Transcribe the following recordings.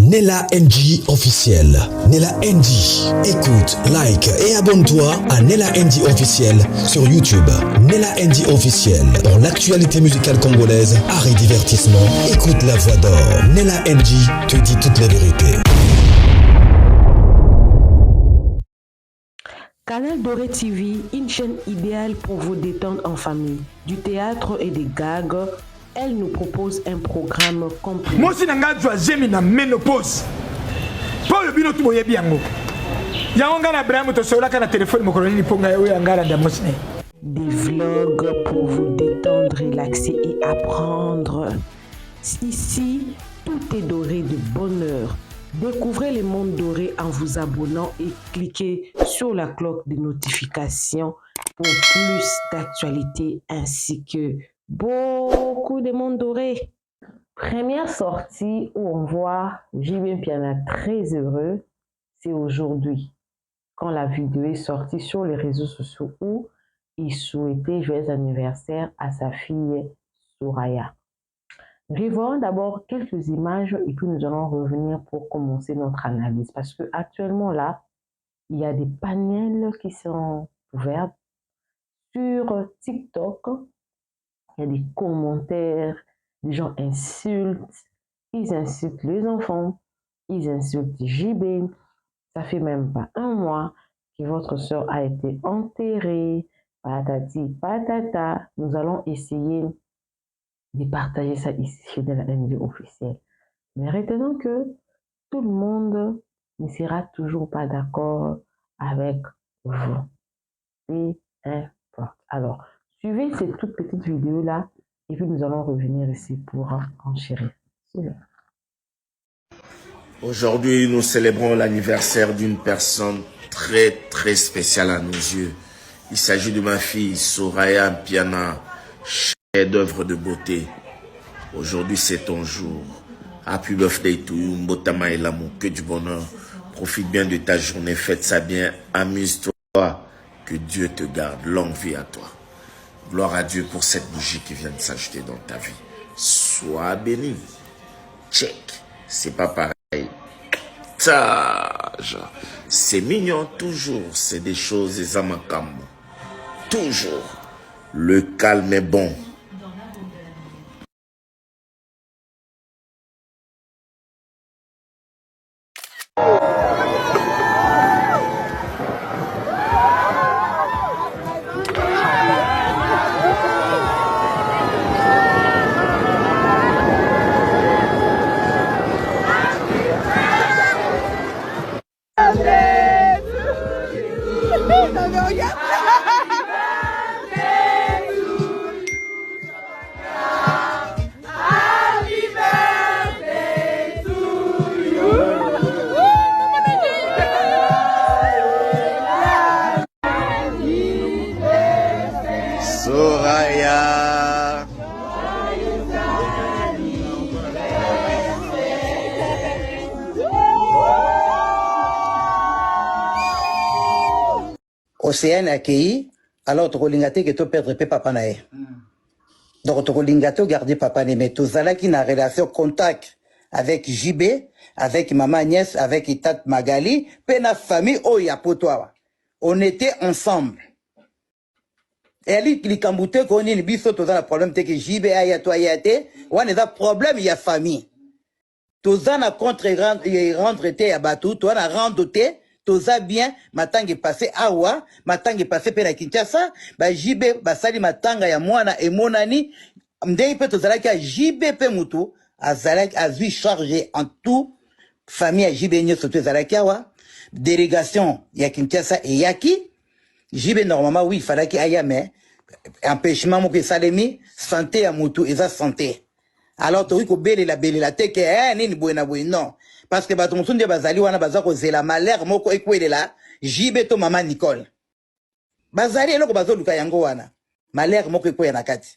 Nella NG officiel. Nella NG. Écoute, like et abonne-toi à Nella NG officiel sur YouTube. Nella NG officiel. Pour l'actualité musicale congolaise, art et divertissement, écoute la voix d'or. Nella NG te dit toute la vérité. Canal Doré TV, une chaîne idéale pour vous détendre en famille. Du théâtre et des gags, elle nous propose un programme complet. Moi aussi, j'ai mis la ménopause. Pour le bino, tu m'as bien. Il y a un gars qui a un téléphone, des vlogs pour vous détendre, relaxer et apprendre. Ici, tout est doré de bonheur. Découvrez le monde doré en vous abonnant et cliquez sur la cloche de notification pour plus d'actualités ainsi que beaucoup de monde doré. Première sortie où on voit JB Piana très heureux, c'est aujourd'hui, quand la vidéo est sortie sur les réseaux sociaux où il souhaitait joyeux anniversaire à sa fille Soraya. Revoyons d'abord quelques images et puis nous allons revenir pour commencer notre analyse. Parce que actuellement là, il y a des panels qui sont ouverts sur TikTok. Il y a des commentaires, les gens insultent, ils insultent les enfants, ils insultent JB. Ça fait même pas un mois que votre soeur a été enterrée, patati patata. Nous allons essayer de partager ça ici chez la NG officielle. Mais retenons que tout le monde ne sera toujours pas d'accord avec vous. Peu importe. Alors, suivez cette toute petite vidéo-là et puis nous allons revenir ici pour enchérir. Aujourd'hui, nous célébrons l'anniversaire d'une personne très très spéciale à nos yeux. Il s'agit de ma fille Soraya Piana, chef-d'œuvre de beauté. Aujourd'hui, c'est ton jour. Happy birthday to you, Mbotama et l'amour, que du bonheur. Profite bien de ta journée, fête ça bien, amuse-toi. Que Dieu te garde, longue vie à toi. Gloire à Dieu pour cette bougie qui vient de s'ajouter dans ta vie. Sois béni. Check, c'est pas pareil. Tage, c'est mignon toujours, c'est des choses et amakam. Toujours, le calme est bon. Soraya. Océane accueilli, alors tu as que tu perdre papa nae. Donc tu as garder papa nae, mais tu as qui na relation contact avec JB, avec maman Agnès, avec Itat Magali, puis la famille Oya pour toi. On était ensemble. Et ali likambute ko ni biso to na problème te que JB aya to ayate, on a problème il y a famille. Toza na contre rendre te ya batu, to na rendre te, toza bien matangi passé awa, matangi passé pe na Kinshasa, ba JB basali matanga ya mwana emonani, ndei pe tozala ki JB pe mutu azalaki azui chargé en tout famille ya JB nyoso to ezalaki awa, délégation ya Kinshasa et yaki JB normalement oui, il fallait qu'il aille mais empêchement moko salemi santé ya mutu eza santé. Alors tu ko belela te que nini boena non parce que bato musunde bazali wana baza ko zela malheur moko ekwelela JB to maman Nicole. Bazali eloko bazoluka yango wana. Malheur moko ekweya na kati.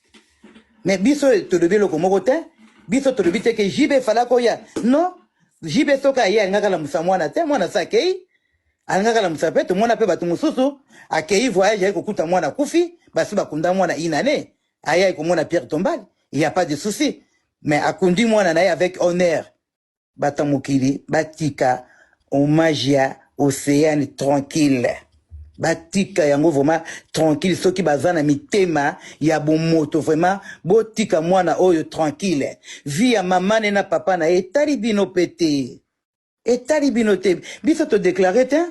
Mais biso to lobi loko moko te, biso to lobi te que JB fala ko ya. Non, JB soka ya ngaka la musamwana te, mwana sakei alingaka la musapeto mwana pe batu mususu akei voyage ay kokuta mwana kufi basi bakunda mwana inane aya ikomona Pierre Tombal, il y a pas de souci mais akundi mwana naye avec honneur batamukili batika omagia Océane tranquille. Batika yango vraiment tranquille soki bazana mitema ya bomoto vraiment botika mwana oyo tranquille. Via maman na papa na etali bino pete. Etali bino te. Biso to déclarer te.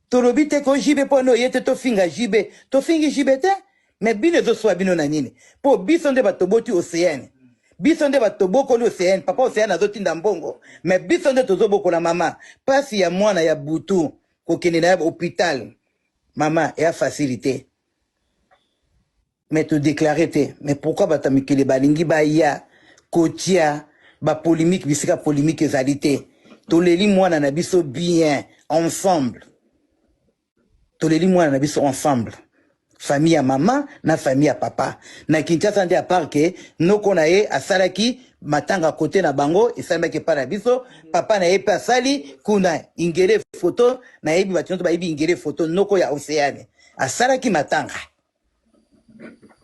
Tolobi te ko jibe pono yete to finga jibe. To fingi jibe te. Mais bino zo swa bino na nini. Po biso nde batoboti Océane. Biso nde batoboko l'Océane. Papa Océane azotinda mbongo. Mais biso nde tozoboko la mama. Pasi ya mwana ya butu. Kokene na hôpital. Maman, il y a facilité. Mais tu déclarer, mais pourquoi batamikele balingi ba ya kotia ba polémique bisika polémique ezalité. Toleli mwana na biso bien ensemble. Toleli mwana na biso ensemble. Famille à maman na famille à papa. Na Kinshasa nde à part que noko na ye asalaki matanga côté na bango esalaki pa na biso papa na ye pa sali kuna ingere photo na yebi batinto ba yebi ingere photo noko ya Océane asalaki matanga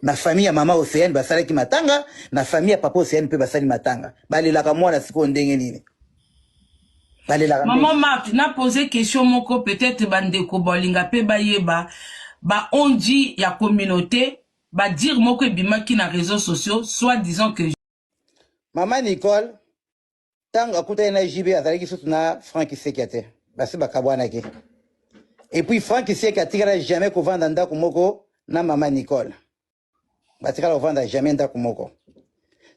na famille ya mama Océane basalaki matanga na famille ya papa Océane pe basali matanga balelaka mwana siko ndenge nini balelaka maman Marthe na posé question moko peut-être bandeko bolinga pe bayeba ba ondi ya communauté ba dire moko ebimaki na réseaux sociaux soit disant que Maman Nicole, tant que na JB azalaki surtout na Frank Sekate, basi bakabwana ke. Et puis Frank Sekate n'a jamais ko vendre ndako moko na Maman Nicole. Batika ko vendre jamais ndako moko.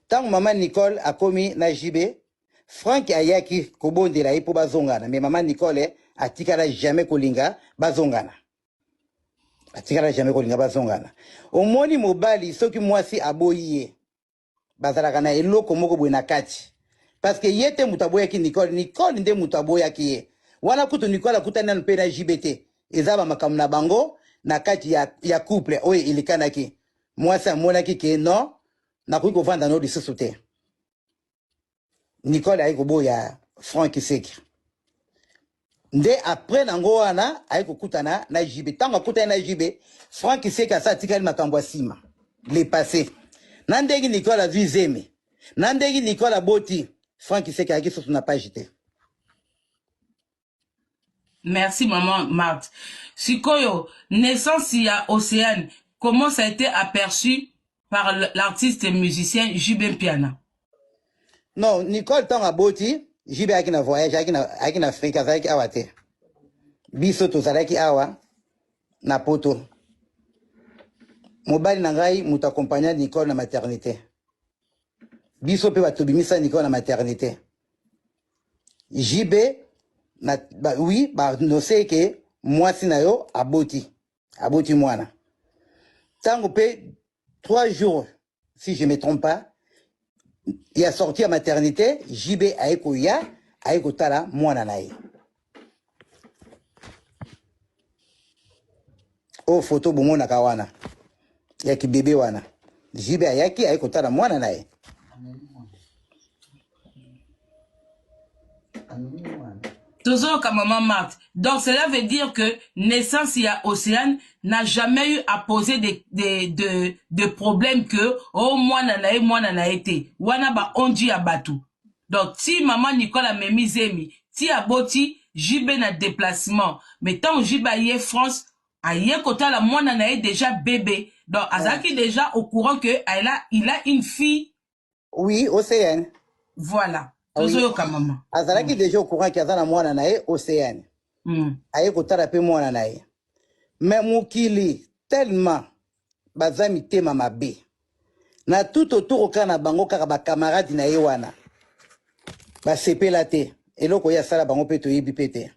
Tant Maman Nicole a commis na JB, Frank ayaki ko bondela ipo bazongana, mais Maman Nicole atikala jamais kolinga bazongana. Atikala jamais kolinga bazongana. Omoni mobali soki mwasi aboyiye. Bazalaka na eloko moko boye na kati parce que yete mutaboya ki Nicole nde mutaboya ki ye wana kutu Nicole akutana na pena JBT ezaba makamu na bango na kati ya couple oye ilikanaki mwasi amonaki ke non nakoki kovanda no lisusu te Nicole ayi koboya Frank Seki nde après nango wana ayi kokutana na JB tango akutana na JB Frank Seki asa tikali makambo ya sima le passé Nandegi Nicolas Vizeme. Nandegi Nicolas Boti. Franck Seki a sur na page te. Merci maman Marthe. Sikoyo, naissance ya Océane, comment ça a été aperçu par l'artiste et musicien JB Piana? Non, Nicole Tonga Boti, JB a na voyage, a na Afrique, a awate. Biso to zalaki awa na poto. Mobali nangai muta accompagner Nicole na maternité. Biso pe batobimisa Nicole na maternité. JB na oui no sait que moi sinayo aboti mwana. Tango pe 3 jours si je me trompe pas, il a sorti à maternité, JB aiko tala mwana nae. Oh photo bomona kawana. Yaki bébé wana. Jibe ayaki ayi kotala mwana nae. Toujours maman Marthe. Donc cela veut dire que naissance ya Océane n'a jamais eu à poser de problèmes que oh mwana nae te. Wana ba ondi abatu. Donc si maman Nicole a memi zemi, si aboti jibe na déplacement, mais tant jibe aye France aye kotala mwana nae déjà bébé. Donc, Azaki déjà au courant que il a une fille. Oui, Océane. Voilà. Oui. Azalaki déjà au courant qu'il y a na mwana nae Océane. Aye kotala pe mwana nae. Mais mukili tellement bazami tema mabe. Na tout autour au kana bango kaka ba camarade na ye wana. Ba sepela te. Eloko ya sala bango pe to yebi pete.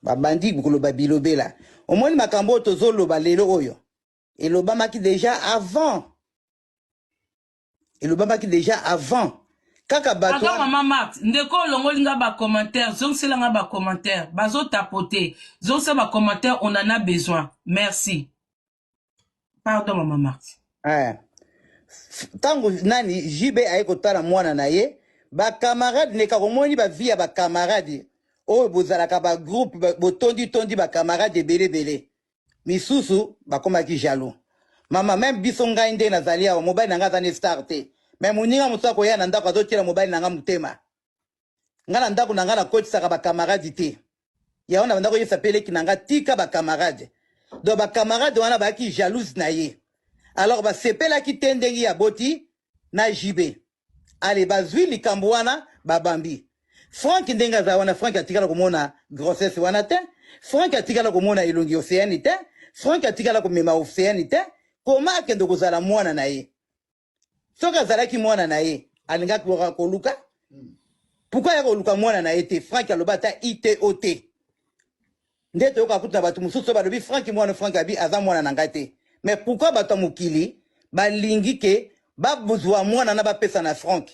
Ba bandi bukolo ba bilobela. Omoni makambo tozolo ba lelo oyo. Et l'Obama qui déjà avant. Kaka bato. Attends maman Marthe, ndeko longolinga ba commentaire, zonselanga ba commentaire, bazo tapoter, zonse ba commentaire, on en a besoin. Merci. Pardon maman Marthe. Tango nani JB aiko tala mwana na ye, ba camarade ne komoni ba via ba camarade. O bozalaka ba groupe bo tondi ba camarade belé. Misusu bakomaki jaloux. Mama même biso ngai nde nazali awa mobali nanga zane starte. Même muninga musako ya na ndako azotira mobali nanga mutema. ngana ndako na ngana coach saka ba camarade te ya ona ndako yesa pele kinanga tika ba camarade do ba camarade wana ba ki jalouse na ye alors ba sepela ki tendengi ya boti na JB ale bazwi likambo wana babambi Frank ndenga za wana Frank atikala komona grossesse wana te Frank atikala komona elongi océane te Frank atikala komema océane te koma akende kozala mwana na ye soka azalaki mwana na ye alingaki koluka pourquoi yako luka mwana na ye te Frank aloba ta ITOT nde toyoka kutu na bato mosusu balobi Frank mwana Frank abi aza mwana na ngai te mais pourquoi bato mokili balingi ke babuzwa mwana na bapesa na Frank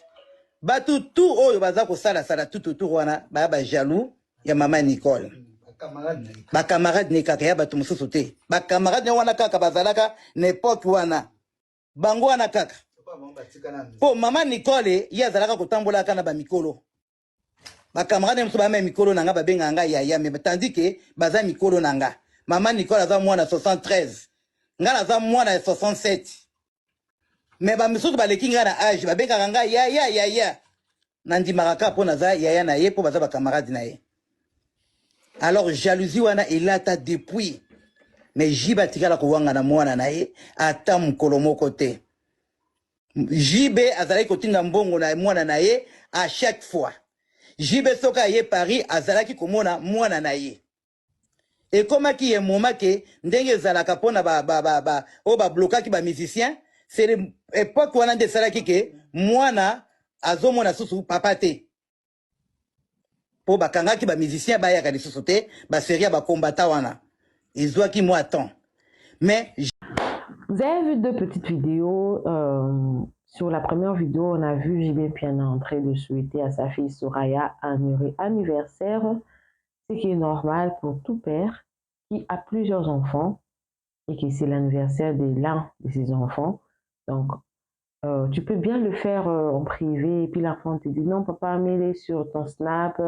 batu tout oyo baza kosala sala tout wana ba jaloux ya mama Nicole ba camarade ne kaka ya bato mosusu te ba camarade ne wana kaka bazalaka n'époque wana bango wana kaka po mama Nicole ye azalaka kotambola kana ba mikolo ba camarade mosusu ba me mikolo nanga ba benga nga yaya mais tandis que baza mikolo nanga mama Nicole aza mwana 73 nga aza mwana 67 mais ba misusu baleki nga na âge ba benga nga yaya nandimaka kaka mpo naza yaya na ye mpo baza ba camarade na ye alors jalousie wana elata depuis mais jibe atikala kowanga na mwana na ye ata mokolo moko te jibe azalaki kotinda mbongo na mwana na ye à chaque fois jibe soki aye Paris azalaki komona mwana na ye ekomaki ye moma ke ndenge ezalaka mpona oyo bablokaki bamusicien c'est l'époque wana nde esalaki ke mwana azomona susu papa te po bakangaki bamusicien bayaka lisusu te baserie ya bakombata wana ezwaki mwa temps mais vous avez vu deux petites vidéos. Sur la première vidéo, on a vu JB Piana en train de souhaiter à sa fille Soraya un heureux anniversaire, ce qui est normal pour tout père qui a plusieurs enfants et que c'est l'anniversaire de l'un de ses enfants. Donc, tu peux bien le faire en privé et puis l'enfant te dit non papa, mets-les sur ton Snap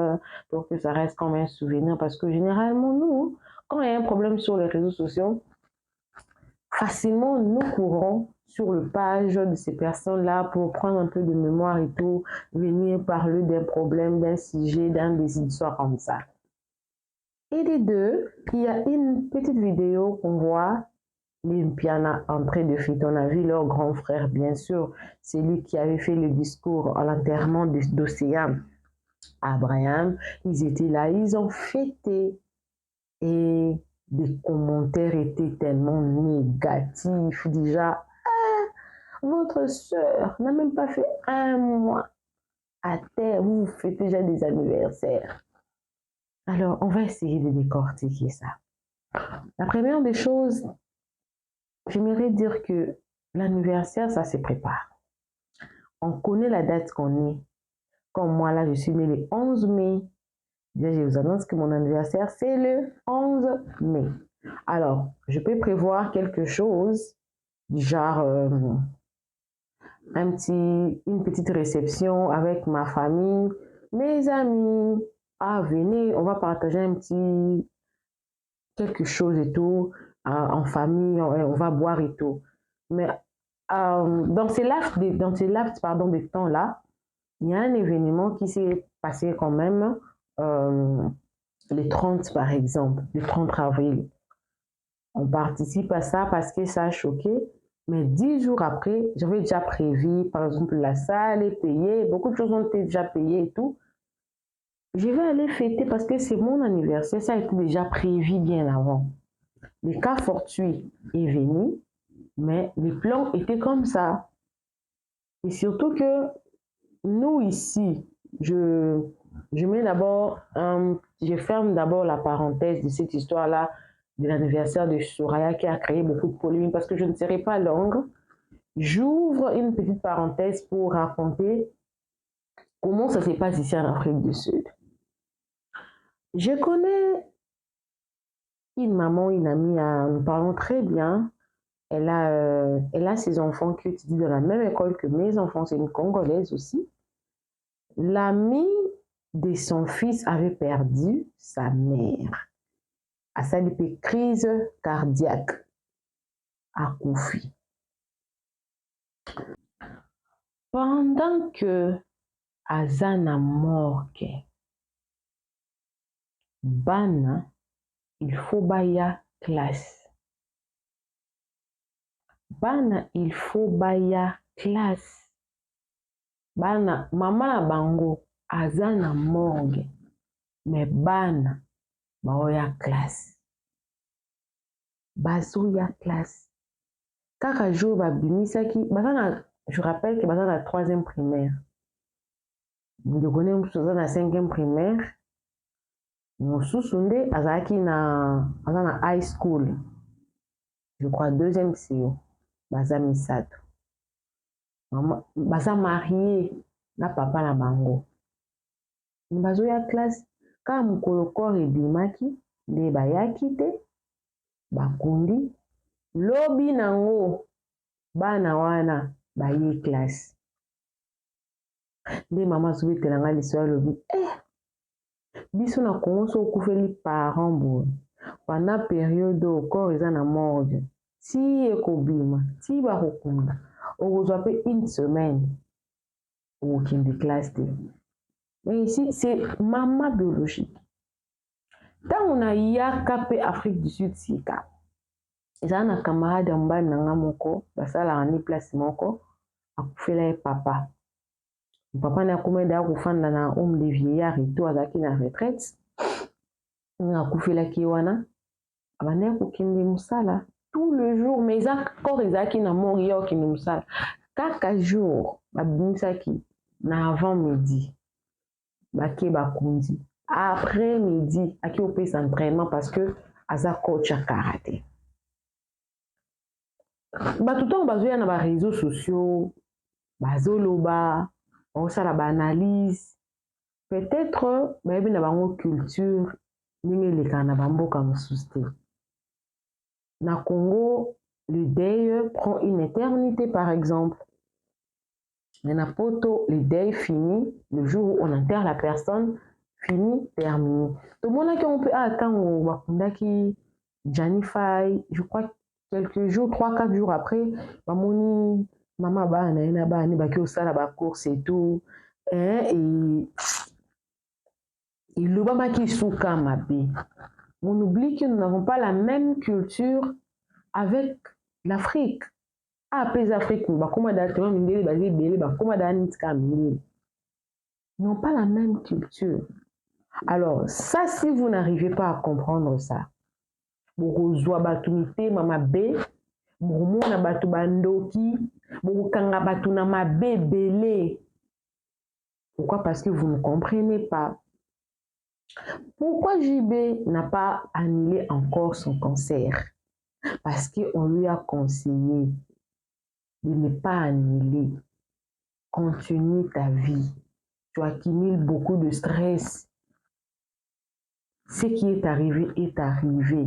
pour que ça reste comme un souvenir parce que généralement nous, quand il y a un problème sur les réseaux sociaux, facilement nous courons sur le page de ces personnes-là pour prendre un peu de mémoire et tout, venir parler d'un problème, d'un sujet, des histoires comme ça. Et les deux, il y a une petite vidéo qu'on voit les Piana en train de fêter. On a vu leur grand frère, bien sûr, c'est lui qui avait fait le discours à l'enterrement d'Océan Abraham. Ils étaient là, ils ont fêté et les commentaires étaient tellement négatifs. Déjà, votre soeur n'a même pas fait un mois à terre, vous faites déjà des anniversaires. Alors, on va essayer de décortiquer ça. La première des choses, j'aimerais dire que l'anniversaire, ça se prépare. On connaît la date qu'on est. Comme moi, là, je suis née le 11 mai. Déjà, je vous annonce que mon anniversaire, c'est le 11 mai. Alors, je peux prévoir quelque chose, du genre une petite réception avec ma famille, mes amis. Ah, venez, on va partager quelque chose et tout, en famille, on va boire et tout. Mais dans ces laps de temps-là, il y a un événement qui s'est passé quand même, le 30 par exemple, le 30 avril. On participe à ça parce que ça a choqué. Mais 10 jours après, j'avais déjà prévu, par exemple, la salle est payée, beaucoup de choses ont été déjà payées et tout. Je vais aller fêter parce que c'est mon anniversaire, ça a été déjà prévu bien avant. Le cas fortuit est venu, mais les plans étaient comme ça. Et surtout que nous ici, je mets d'abord, je ferme d'abord la parenthèse de cette histoire-là, de l'anniversaire de Soraya qui a créé beaucoup de polémiques parce que je ne serai pas longue. J'ouvre une petite parenthèse pour raconter comment ça se passe ici en Afrique du Sud. Je connais une maman, une amie, nous parlons très bien. Elle a ses enfants qui étudient dans la même école que mes enfants, c'est une Congolaise aussi. L'amie de son fils avait perdu sa mère. À sa crise cardiaque à Koufi. Pendant que Azana morgue, bana il faut baya classe. Bana il faut baya classe. Bana mama na bango aza na morgue mais bana baoya classe. Bazoya classe. Kaka jour babimisaki bazana, je rappelle que bazana na 3e primaire. Vous connaissez mosusu na 5e primaire. Mosusu nde azalaki na high school. Je crois 2e CO. Baza misato. Mama baza marié na papa na bango. Bazoya classe ka mokolo kor ebimaki nde bayaki te bakundi lobi nango bana wana baye classe. Nde mama azobetelanga liso alobi biso na Congo so okufeli parent boye pendant période okor eza na morgue ti ekobima ti bakokunda okozwa mpe 1 semaine okokende classe te. Mais ici c'est mama biologique. Ntango nayaka mpe Afrique du Sud sika ezala na camarade ya mobali na nga moko basalaka ni place moko akufela ye papa. Papa na akomenda akofanda na homme de vieillard eto azalaki na retraite akufelaki ye wana abandaki kokende mosala tout le jour mais kor ezalaki na morgue ya okende mosala kaka jour babimisaki na avant midi bake bakundi après midi aki opesa entraînement parce que aza coach ya karaté. Bato ntango bazoya na baréseaux sociaux bazoloba osala baanalyse peut-être bayebi na bango culture ndenge elekaka na bamboka mosusu te. Na Congo le deuil prend une éternité par exemple. Mais na poto le deuil finit le jour où on enterre la personne, fini terminé. Tout le monde on peut attendre bakundaki Janify, je crois quelques jours 3-4 jours après bamoni mama bana ena bani baki osala ba course et tout et il lobamaki suka mabe. On oublie que nous n'avons pas la même culture avec l'Afrique. Après l'Afrique, ils n'ont pas la même culture. Alors, ça, si vous n'arrivez pas à comprendre ça, pourquoi parce que vous ne comprenez pas. Pourquoi JB n'a pas annulé encore son concert? Parce qu'on lui a conseillé de ne pas annuler. Continue ta vie. Tu accumules beaucoup de stress. Ce qui est arrivé est arrivé.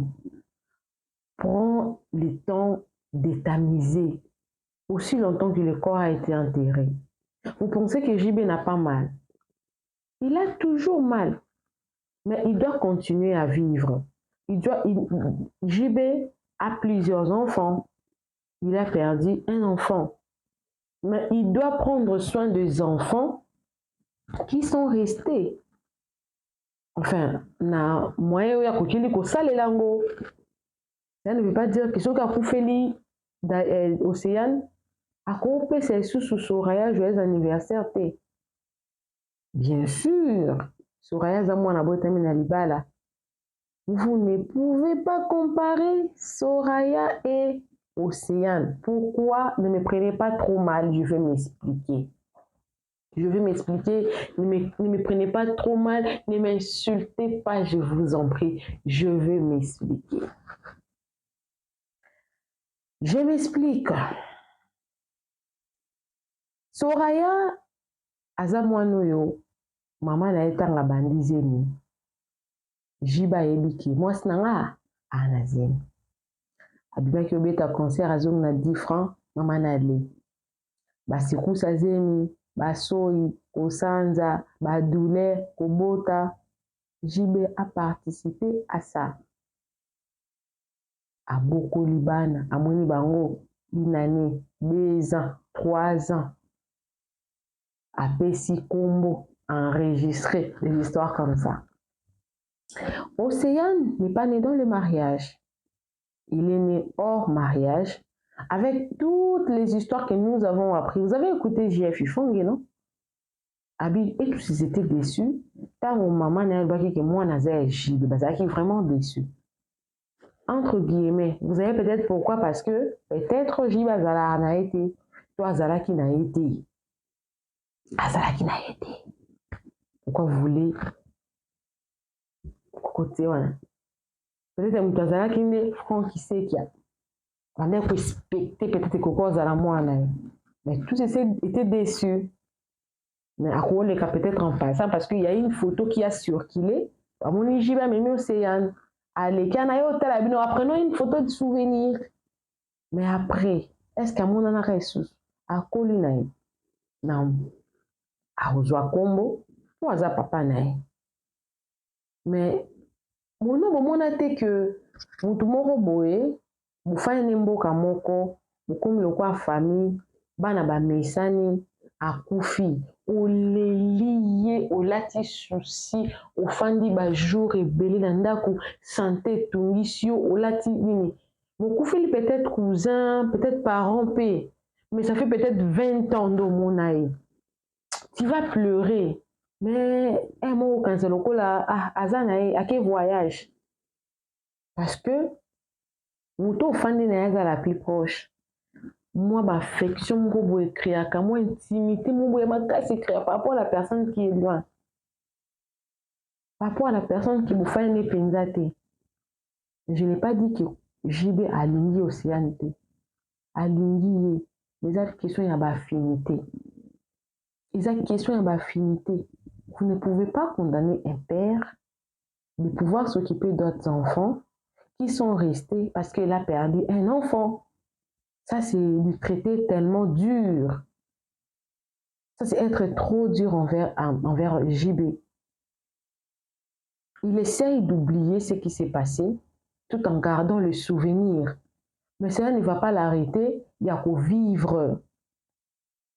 Prends le temps de tamiser aussi longtemps que le corps a été enterré. Vous pensez que JB n'a pas mal? Il a toujours mal. Mais il doit continuer à vivre. JB a plusieurs enfants. Il a perdu un enfant. Mais il doit prendre soin des enfants qui sont restés. Enfin, na moyen ya kokili ko salelango. Ça ne veut pas dire que ceux qui ont fait l'océan a coupé ses sous Soraya joyeux anniversaire. Bien sûr, Soraya Zamwana Botamina Libala. Vous ne pouvez pas comparer Soraya et Océane. Pourquoi? Ne me prenez pas trop mal, je vais m'expliquer. Je vais m'expliquer, ne me prenez pas trop mal, ne m'insultez pas, je vous en prie. Je vais m'expliquer. Je m'explique. Soraya Azamwanoyo, maman na etanga bandizeni. Jiba ebiki, moi sinanga anazeni. Abimaki obeta concert azong na 10 francs, maman na le. Basikusa zeni, basoi, kosanza, badouleur, kobota. JB a participé à ça. A beaucoup Libana, à Moni Bango, une année, 2 ans, 3 ans. À Pessi Combo, enregistré des histoires comme ça. Océane n'est pas né dans le mariage. Il est né hors mariage, avec toutes les histoires que nous avons apprises. Vous avez écouté JF Ifongue, non? Abi, et tous ils étaient déçus. Tant mon maman n'a pas dit que moi, Nazé, j'ai vraiment déçu. Entre guillemets, vous savez peut-être pourquoi, parce que peut-être Jibe Azala n'a été, toi Azala qui n'a été. Azala qui n'a été. Pourquoi vous voulez côté, voilà. Peut-être que Azala qui n'est franc qui sait qu'il y a. On a respecté peut-être que Azala moi, mais tous étaient déçus. Mais à quoi les cas peut-être en passant, parce qu'il y a une photo qui a circulé. À mon Jibe a mis Océane. Allez, quand on a eu hôtel à Bino, prenons une photo de souvenir. Mais après, est-ce qu'à mon en a reçu à Colinaï? Non. À Ozoa Combo, ou à Papa Naï. Mais, mon a été que, vous tout le monde, vous faites un mboka moko, vous comme le quoi famille, bana ba mesani, à Koufi, au lié au lati souci, au fandi ba jour et belé nandaku, santé tungisio, au lati nini. Mon Koufi peut-être cousin, peut-être parent, mais ça fait peut-être 20 ans de mon aïe. Tu vas pleurer. Mais, moi, quand c'est le coup là, Azanaï, à quel voyage? Parce que, mon fandi na la plus proche. Moi, ma affection, mon écrire, moi, intimité, mon ma casse écrire par rapport à la personne qui est loin. Par rapport à la personne qui vous fait un épenzate. Je n'ai pas dit que JB a aligné Océane. Aligné. Les autres questions, il y a une affinité. Les autres questions, il y a une affinité. Vous ne pouvez pas condamner un père de pouvoir s'occuper d'autres enfants qui sont restés parce qu'il a perdu un enfant. Ça, c'est lui traiter tellement dur. Ça, c'est être trop dur envers JB. Il essaye d'oublier ce qui s'est passé tout en gardant le souvenir. Mais cela ne va pas l'arrêter. Il y a qu'au vivre.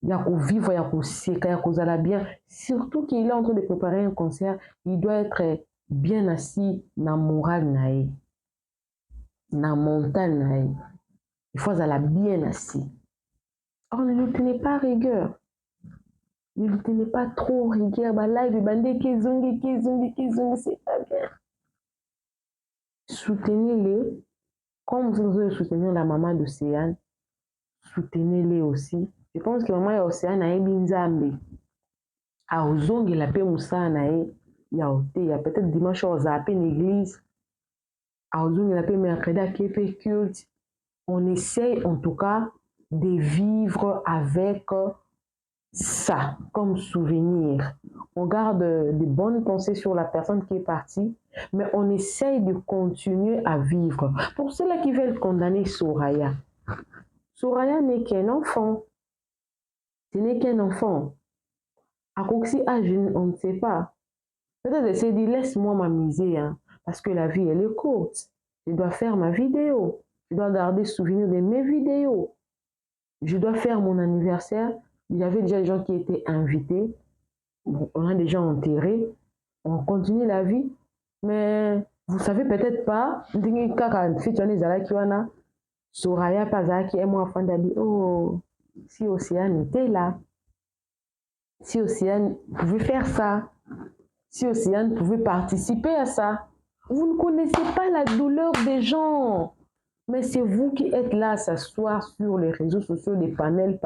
Il y a qu'au vivre, il y a qu'au séquer, il y a qu'au aller bien. Surtout qu'il est en train de préparer un concert, il doit être bien assis dans le moral, dans la montagne. Il faut aller bien assis. Or, ne lui tenez pas rigueur. Ne lui tenez pas trop rigueur. Là, il va dire qu'ils c'est pas bien. Soutenez-les. Comme vous avez soutenu la maman d'Océane, soutenez-les aussi. Je pense que maman d'Océane a une Nzambe. A Ozong, il a fait Moussa, il y a peut-être dimanche, on a appelé l'église. A Ozong, il a fait mercredi à Képé culte. On essaye en tout cas de vivre avec ça comme souvenir. On garde de bonnes pensées sur la personne qui est partie, mais on essaye de continuer à vivre. Pour ceux-là qui veulent condamner Soraya, Soraya n'est qu'un enfant. Ce n'est qu'un enfant. À Coxy, on ne sait pas. Peut-être essayer de dire, laisse-moi m'amuser, parce que la vie, elle est courte. Je dois faire ma vidéo. Je dois garder souvenir de mes vidéos. Je dois faire mon anniversaire. Il y avait déjà des gens qui étaient invités. Bon, on a déjà enterré. On continue la vie. Mais vous savez peut-être pas. Soraya Pazaki et moi, enfant d'Abi. Oh, si Océane était là. Si Océane pouvait faire ça. Si Océane pouvait participer à ça. Vous ne connaissez pas la douleur des gens. Mais c'est vous qui êtes là à s'asseoir sur les réseaux sociaux, des panels,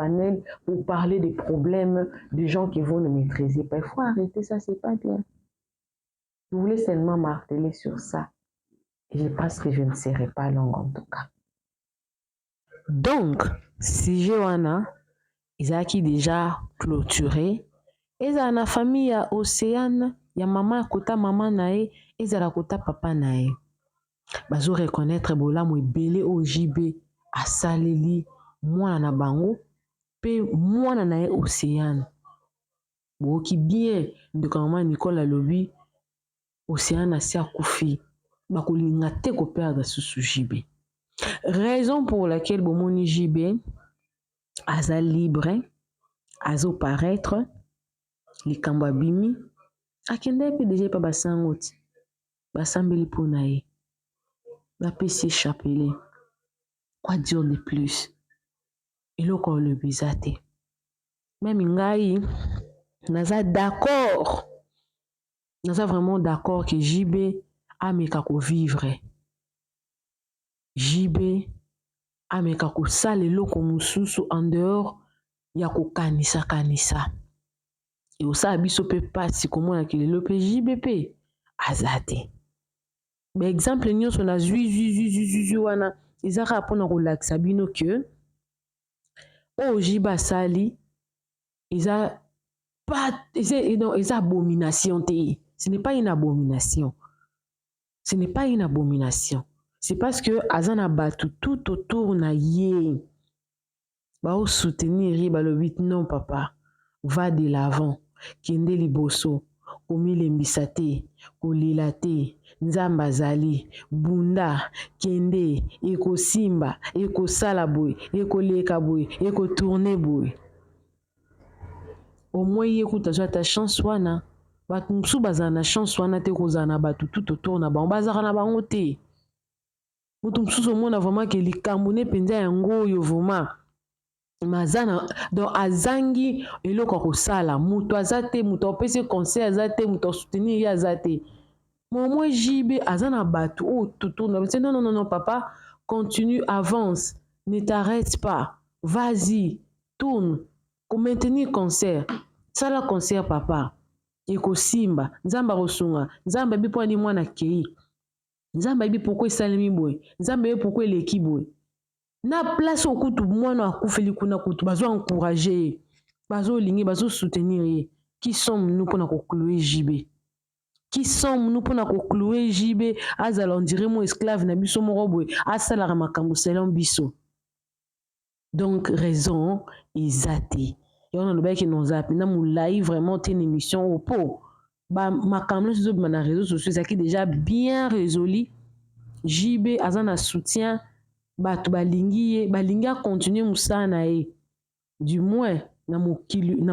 pour parler des problèmes des gens qui vont ne maîtriser pas. Il faut arrêter ça, c'est pas bien. Je voulais seulement marteler sur ça. Et je pense que je ne serai pas longue en tout cas. Donc, si Johanna, ils ont déjà clôturé, ils ont la famille à Océane, il y a maman à côté maman nae, ils ont à côté papa nae. Bazo reconnaître bola mo belé au JB à saleli moi na bango pe moi na nae Océane. Bo ki bien de comment Nicole a lobby Océane a si akoufi ba ko linga te ko perdre sous JB. Raison pour laquelle bomoni JB aza libre azo paraître les kambabimi akende pe déjà pas basangoti. basambeli mpo na ye bapesi chapelet. Quoi dire de plus? Eloko olobi eza te. Même ngai naza d'accord, naza vraiment d'accord que JB ameka ko vivre, JB ameka kosala eloko mosusu en dehors ya kokanisa kanisa. Osala biso mpe pasi komonaki lelo mpe JB mpe aza te. Ba exemple nyonso na zwi wana eza kaka mpona kolakisa bino ke oyo JB asali eza abomination te. Ce n'est pas une abomination. Ce n'est pas une abomination. C'est parce que azana batu tout autour na ye. Ba o soutenir ye balobi non papa, va de l'avant. Kende liboso, komilembisa te, kolila te, nzamba azali, bunda, kende, ekosimba, ekosala boye, ekoleka boye, ekotourne boye. Au moins ye kuta zwa ta chance wana. Batu msu bazana na chance wana te kozana batu tout autour na bango bazaka na bango te. Mutu msusu mona vraiment ke likambo ne penza yango oyo vraiment mazana donc azangi eloko kosala mutu aza te, mutu opesi conseil aza te, mutu soutenir ye aza te. Moi JB azana batu o tout autour na non non non papa, continue, avance, ne t'arrête pas, vas-y, tourne, pour maintenir concert. Sala concert papa. Ekosimba, nzamba kosunga, nzamba bi po ni mwana kei. Nzamba bi pourquoi salimi boy, nzamba bi pourquoi eleki boy. Na place okutu mwana akufeli kuna kutu bazo encourager, bazo lingi, bazo soutenir ye. Qui sommes-nous pour na conclure JB? Qui sommes-nous pour na conclure JB? Azala on dirait mon esclave na biso moko boy, asala makambo selon biso. Donc raison ezate. Et on a le bec nous a na moulai vraiment une émission au pot. Ba makamlo sur les réseaux sociaux ça qui déjà bien résolu. JB azana soutien batu balingi a continuer musana e. Du moins na mokili na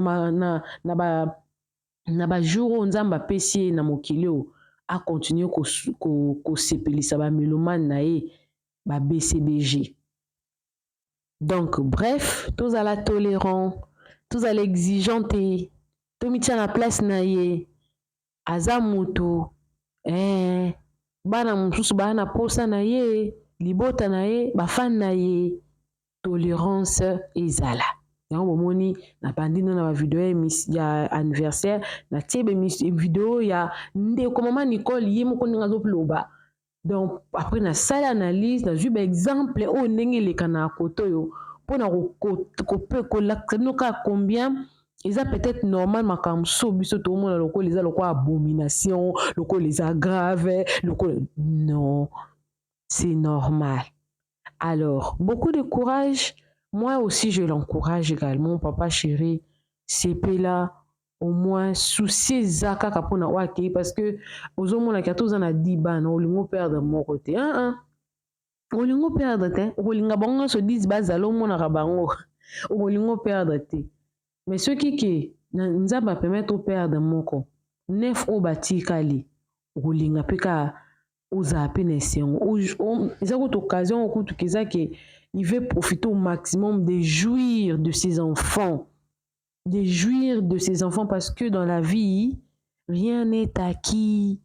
ba jour nzamba pesi na mokili a continuer ko sepelisa ba mélomane na e ba BCBG. Donc bref, tous à la tolérant, tous à l'exigeante, tout mis à la place na ye, azamuto, bana mususu bana posa na ye, libota na ye, bafan na ye, tolérance ezala. Yango bomoni na bandino na ba vidéo ya anniversaire, na tiebe vidéo ya ndeko mama Nicole ye moko ninga zo ploba. Donc après na salle analyse, na jube exemple o ndenge le kana koto yo. Pour combien ils a peut-être normal ma comme so biso tout le monde loko les a loko abomination loko les aggrave loko non c'est normal. Alors beaucoup de courage, moi aussi je l'encourage également papa chéri CP là au moins souci zaka kapona wake parce que aux hommes la 14 ans a dit ban on le perdre mon côté olingo perdre te olinga bango so 10 bazalo mona ka bango olingo perdre te mais ceux qui nzamba permettre au perdre moko 9 o batikali olinga peka oza penesion ils ont occasion au coup kiza que il veut profiter au maximum de jouir de ses enfants parce que dans la vie rien n'est acquis.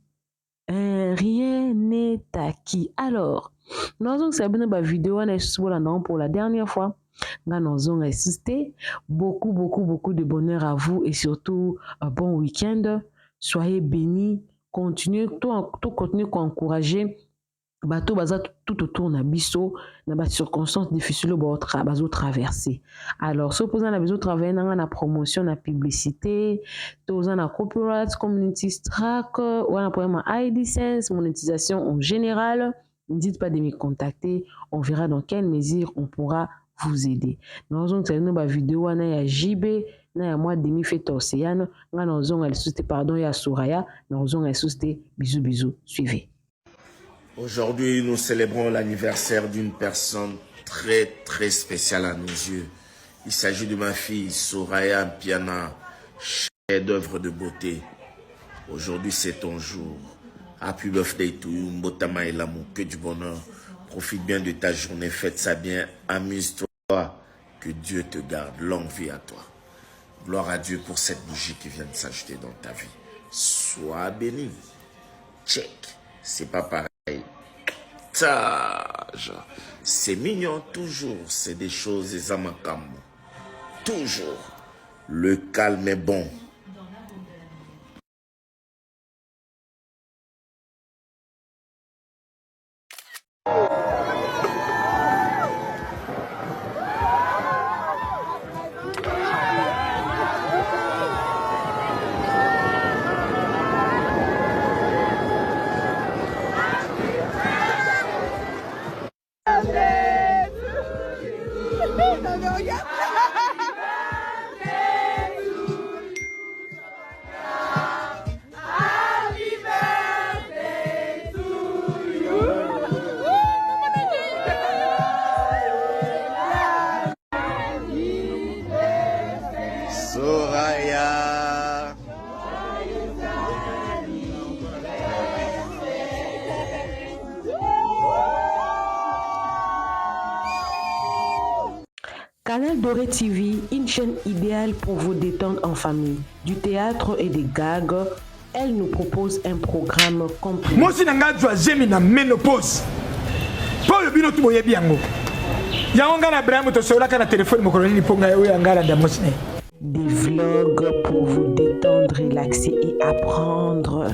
Rien n'est acquis. Alors, nous avons sabine ba vidéo pour la dernière fois. Nous avons assisté. Beaucoup de bonheur à vous et surtout un bon week-end. Soyez bénis. Continuez à encourager. Bateau baza tout autour na biso na ba circonstances difficiles bazo traverser. Alors se posant na biso travailler na promotion na publicité, toza na copyright, community strike, ou na problème AdSense, monétisation en général, n'hésitez pas de me contacter, on verra dans quelle mesure on pourra vous aider. Nous avons une ba vidéo na ya JB na ya moi demi fait Océane, nga nous avons pardon ya Soraya, nous avons bisous suivez. Aujourd'hui, nous célébrons l'anniversaire d'une personne très très spéciale à nos yeux. Il s'agit de ma fille Soraya Mpiana, chef d'œuvre de beauté. Aujourd'hui, c'est ton jour. Happy birthday to you, Mbotama et l'amour, que du bonheur. Profite bien de ta journée, fête ça bien, amuse-toi. Que Dieu te garde, longue vie à toi. Gloire à Dieu pour cette bougie qui vient de s'ajouter dans ta vie. Sois béni. Check, c'est pas pareil. C'est mignon toujours, c'est des choses et amakam. Toujours, le calme est bon. Soraya. Canal Doré TV, une chaîne idéale pour vous détendre en famille. Du théâtre et des gags, elle nous propose un programme complet. Moi aussi, je suis en ménopause. Pour le bino, tu bien. Des vlogs pour vous détendre, relaxer et apprendre.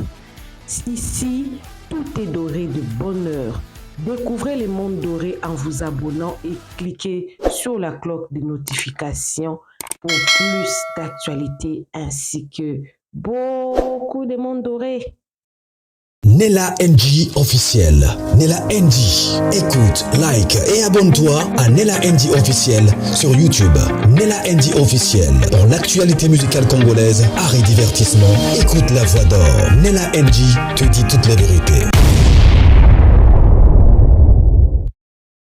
Ici, tout est doré de bonheur. Découvrez le monde doré en vous abonnant et cliquez sur la cloche de notification pour plus d'actualités ainsi que beaucoup de monde doré. Nella NG officiel. Nella NG. Écoute, like et abonne-toi à Nella NG officiel sur YouTube. Nella NG officiel. Pour l'actualité musicale congolaise, art et divertissement, écoute la voix d'or. Nella NG te dit toutes les vérités.